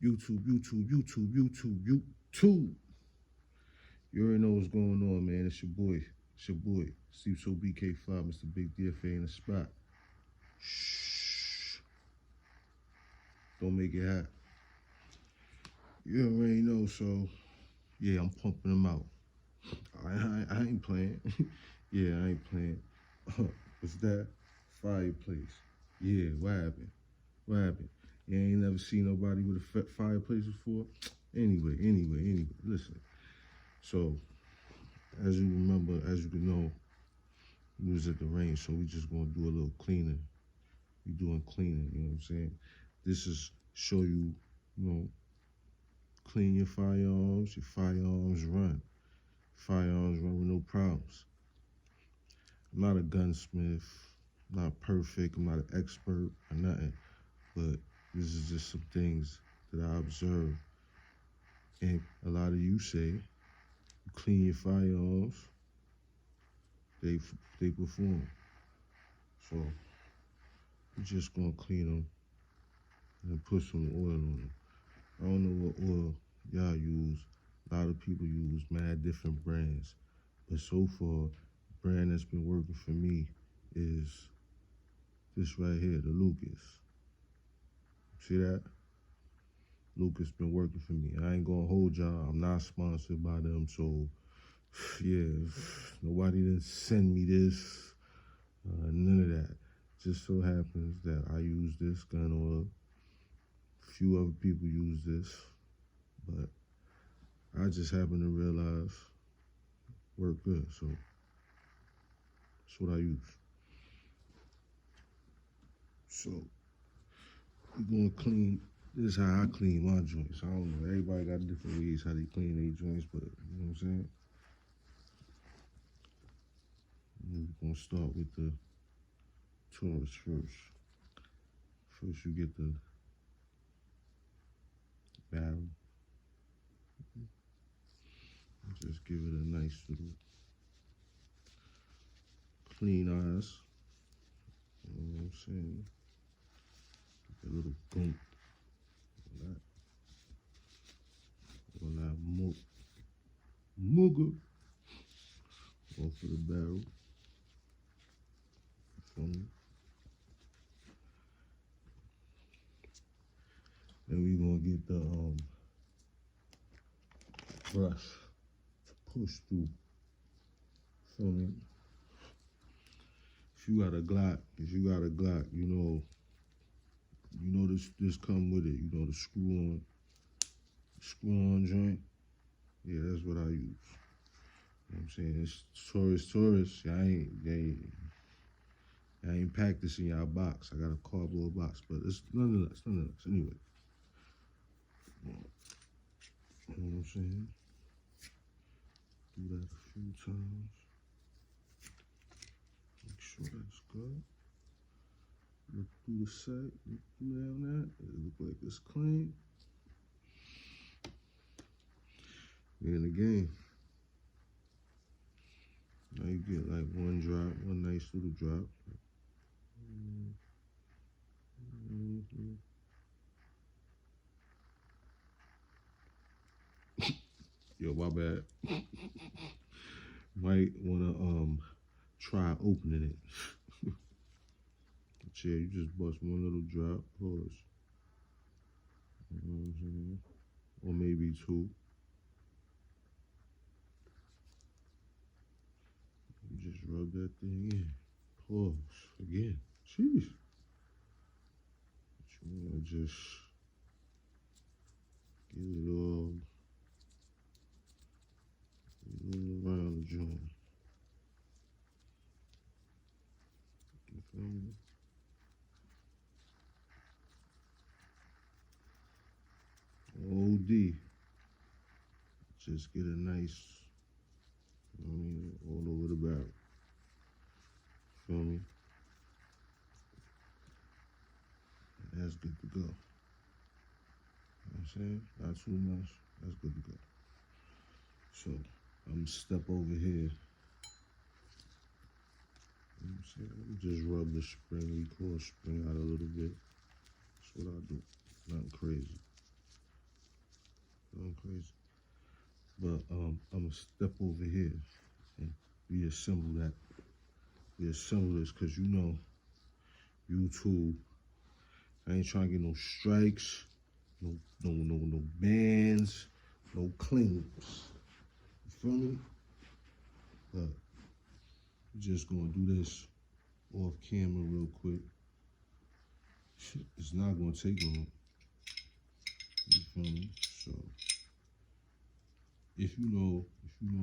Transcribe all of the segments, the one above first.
YouTube, YouTube, YouTube, YouTube, YouTube. You already know what's going on, man. It's your boy. It's your boy. Steve So BK5, Mr. Big DFA in the spot. Shh. Don't make it hot. You already know, so yeah, I'm pumping them out. I ain't playing. Yeah, I ain't playing. What's that? Fireplace. Yeah, what happened? What happened? You ain't never seen nobody with a fireplace before? Anyway, listen. So, as you remember, as you can know, we was at the range, so we just gonna do a little cleaning. We doing cleaning, you know what I'm saying? This is show you, clean your firearms run. Firearms run with no problems. I'm not a gunsmith, I'm not perfect, I'm not an expert or nothing, but this is just some things that I observe. And a lot of you say, you clean your firearms, they perform. So we're just gonna clean them and put some oil on them. I don't know what oil y'all use. A lot of people use mad different brands. But so far, the brand that's been working for me is this right here, the Lucas. See that? Lucas been working for me. I ain't gonna hold y'all. I'm not sponsored by them, so yeah, nobody didn't send me this, none of that. Just so happens that I use this gun oil. A few other people use this, but I just happen to realize work good, so that's what I use. So we're gonna clean. This is how I clean my joints. I don't know. Everybody got different ways how they clean their joints, but you know what I'm saying? We're gonna start with the Taurus first. First you get the barrel. Just give it a nice little clean eyes. You know what I'm saying? Get a little gunk on that mooger off of the barrel. Then we gonna get the brush to push through. Feel me? If you got a Glock, you know this come with it. You know the screw on joint. Yeah, that's what I use. You know what I'm saying? It's Taurus. I ain't packed this in y'all box. I got a cardboard box, but it's nonetheless. Anyway. You know what I'm saying? Do that a few times. Make sure that's good. Look through the set, look down that. It look like it's clean. We're in the game. Now you get like one drop, one nice little drop. Yo, my bad. Might wanna try opening it. But yeah, you just bust one little drop, pause. You know what I'm saying? Or maybe two. You just rub that thing in. Pause. Again. Jeez. But you wanna just get it all around the joint. You feel me? OD. Just get a nice, all over the barrel. Feel me? And that's good to go. You know what I'm saying? Not too much. That's good to go. So, I'm gonna step over here. You know what I'm saying? Just rub the spring, we call spring out a little bit. That's what I do. Nothing crazy. crazy. But I'm gonna step over here and reassemble that. Reassemble this, cause you know, YouTube. I ain't trying to get no strikes, no bans, no claims. You feel me? But we're just gonna do this off camera real quick. It's not gonna take long. You feel me? So if you know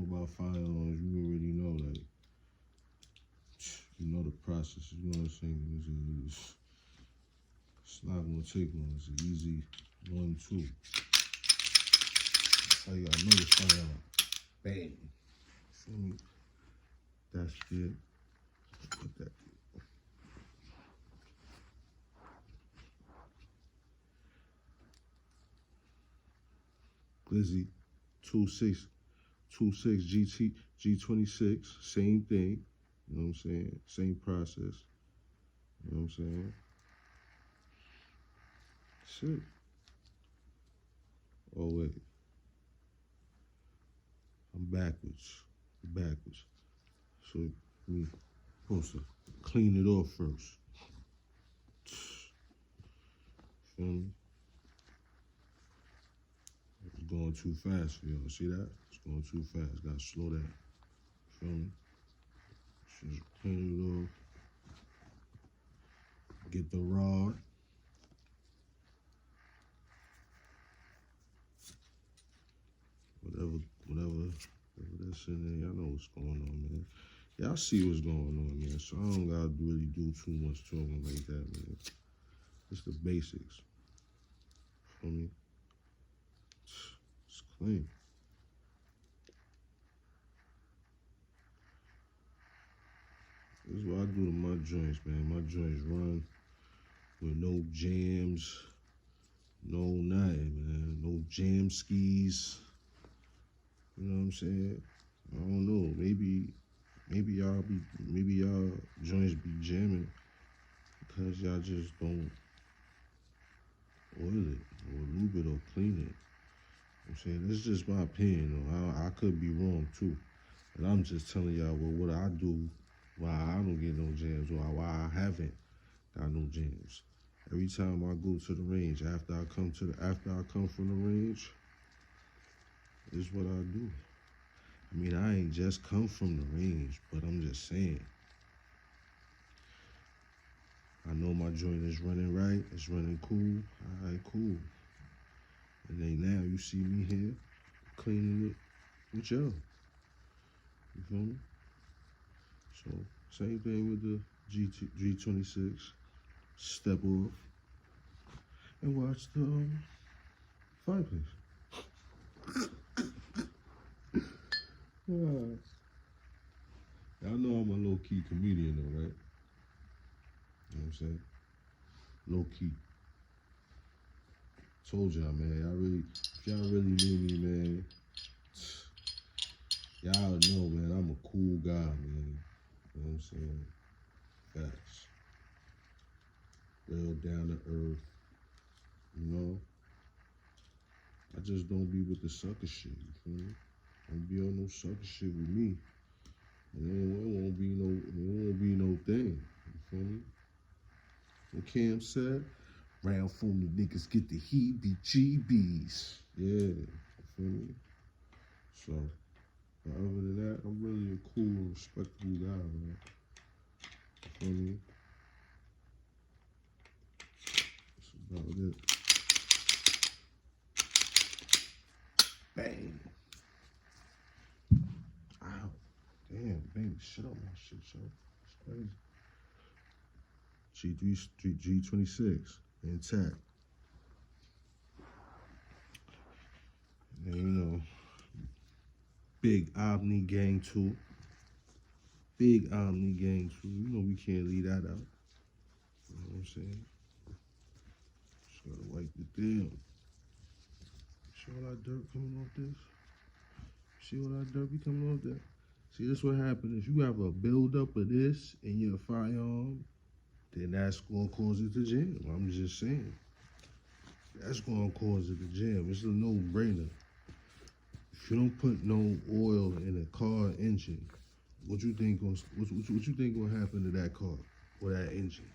about firearms, you already know, like, you know the process. You know what I'm saying? It's not gonna take long. It's an easy 1, 2. All you gotta know is firearm. Bang. Feel me? That's it. Put that. Glizzy 26 GT G26, same thing. You know what I'm saying? Same process. You know what I'm saying? Shit. Oh wait. I'm backwards. So we supposed to clean it off first. Feel me? It's going too fast for y'all. See that? It's going too fast. Gotta slow down. Feel me? Just clean it off. Get the rod. Whatever that's in there, y'all know what's going on, man. Y'all see what's going on, man. So I don't gotta really do too much talking like that, man. It's the basics. Feel me? It's clean. This is what I do to my joints, man. My joints run with no jams, no nothing, man. No jam skis. You know what I'm saying? I don't know. Maybe y'all joints be jamming because y'all just don't oil it or lube it or clean it. I'm saying, this is just my opinion, though. I could be wrong too. But I'm just telling y'all what I do, why I don't get no jams, or why I haven't got no jams. Every time I go to the range, after I come from the range, this is what I do. I mean, I ain't just come from the range, but I'm just saying. I know my joint is running right, it's running cool. All right, cool. And then now you see me here cleaning it with y'all. You feel me? So, same thing with the G26. Step off and watch the fireplace. Y'all know I'm a low-key comedian though, right? You know what I'm saying? Low-key. Told y'all, man. If y'all really knew me, man, y'all know, man, I'm a cool guy, man. You know what I'm saying? Facts. Real down to earth. You know? I just don't be with the sucker shit, you feel me? Don't be on no sucker shit with me. And it won't be no thing. You feel me? What Cam said? Round phone the niggas get the heebie-jeebies. Yeah, you feel me? So, but other than that, I'm really a cool, respectable guy, man. You feel me? That's about it. Bang. Ow. Damn, baby, shut up my shit, yo. It's crazy. G26, intact. And you know, big Omni gang too. Big Omni gang too. You know we can't leave that out. You know what I'm saying? Just gotta wipe it down. See all that dirt coming off this? See all that dirt be coming off there? See, this what happens. If you have a buildup of this in your firearm, then that's gonna cause it to jam. I'm just saying. That's gonna cause it to jam. It's a no-brainer. If you don't put no oil in a car engine, what you think gonna happen to that car or that engine?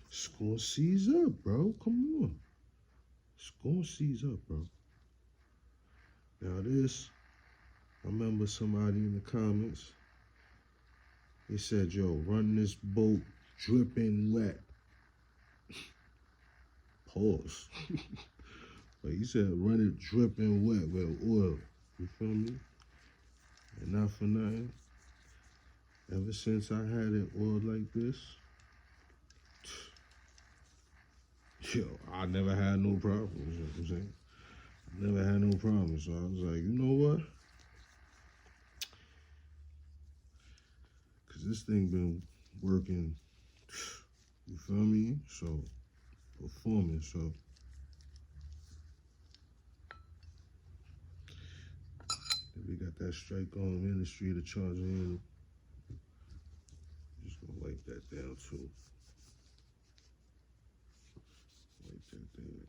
It's gonna seize up, bro. Come on. It's gonna seize up, bro. Now this, I remember somebody in the comments, they said, yo, run this boat dripping wet. Pause. But he said run it dripping wet with oil. You feel me? And not for nothing. Ever since I had it oiled like this, yo, I never had no problems. You know what I'm saying? I never had no problems. So I was like, you know what? Because this thing been working, you feel me? So, performing, so. Then we got that strike on ministry to charge in. Just gonna wipe that down too. Wipe that down.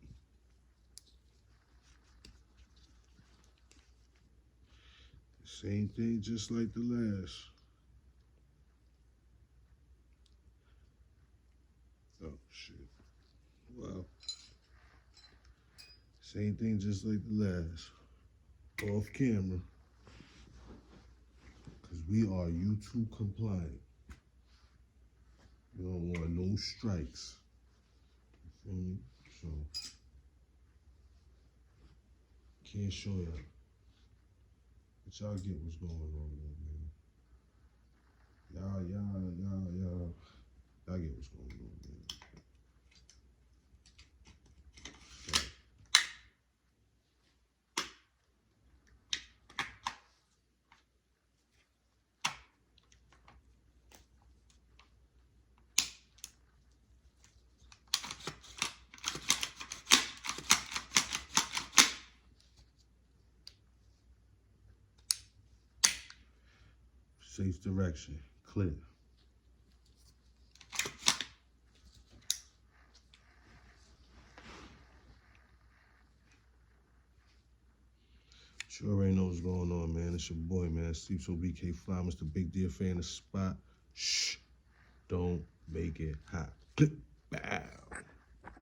Same thing, just like the last. Oh, shit. Wow. Same thing, just like the last. Off camera. Because we are YouTube compliant. We don't want no strikes. You feel me? So, can't show y'all. But y'all get what's going on, man. Y'all get what's going on, man. Safe direction, clear. You already know what's going on, man. It's your boy, man. Sleeps on BK Fly, Mr. Big Deer fan in the spot. Shh, don't make it hot. Bow.